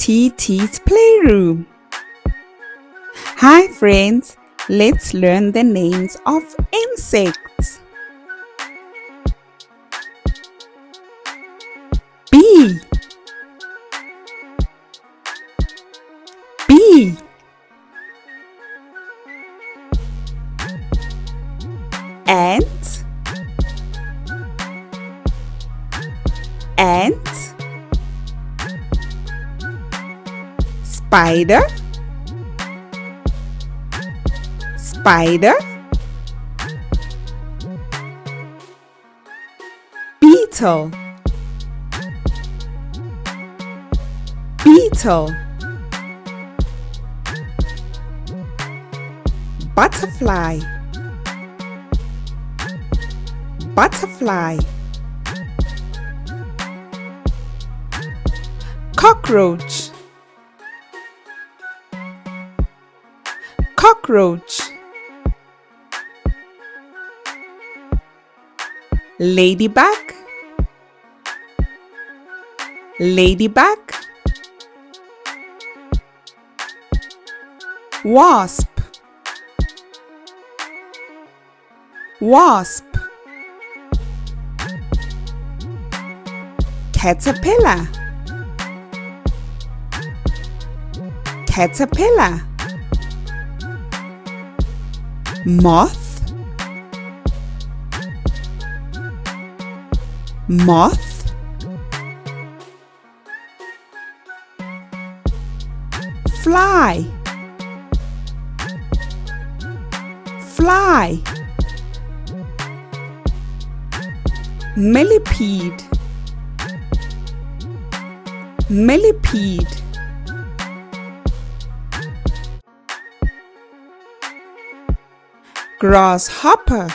TT's Playroom. Hi friends, let's learn the names of insects. Bee, bee. Ant, ant. Spider, spider. Beetle, beetle. Butterfly, butterfly. Cockroach, cockroach. Ladybug, ladybug. Wasp, wasp. Caterpillar, caterpillar. Moth, moth. Fly, fly. Millipede, millipede. Grasshopper,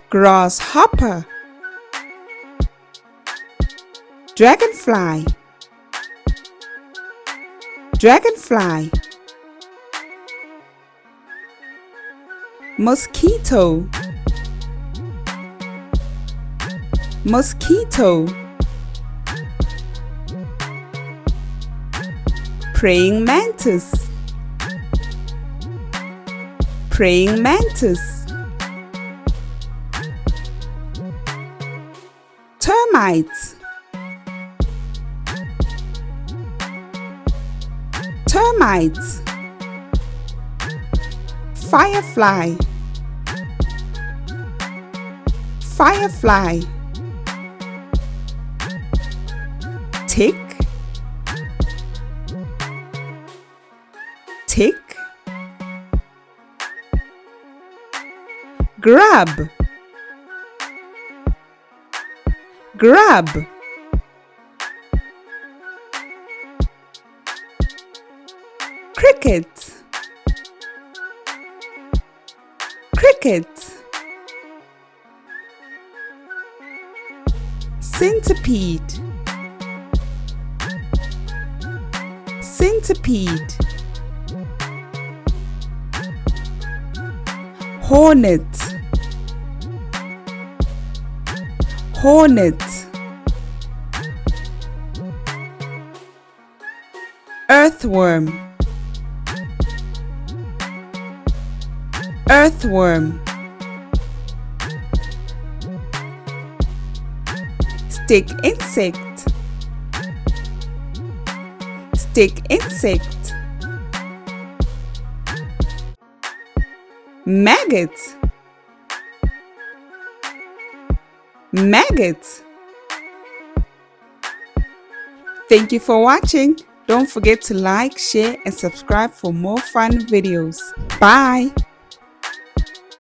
grasshopper. Dragonfly, dragonfly. Mosquito, mosquito. Praying mantis, praying mantis. Termites, termites. Firefly, firefly. Tick, tick. Grub, grub. Cricket, cricket. Centipede, centipede. Hornet, hornet. Earthworm, earthworm. Stick insect, stick insect. Maggot, maggot. Thank you for watching. Don't forget to like, share, and subscribe for more fun videos. Bye.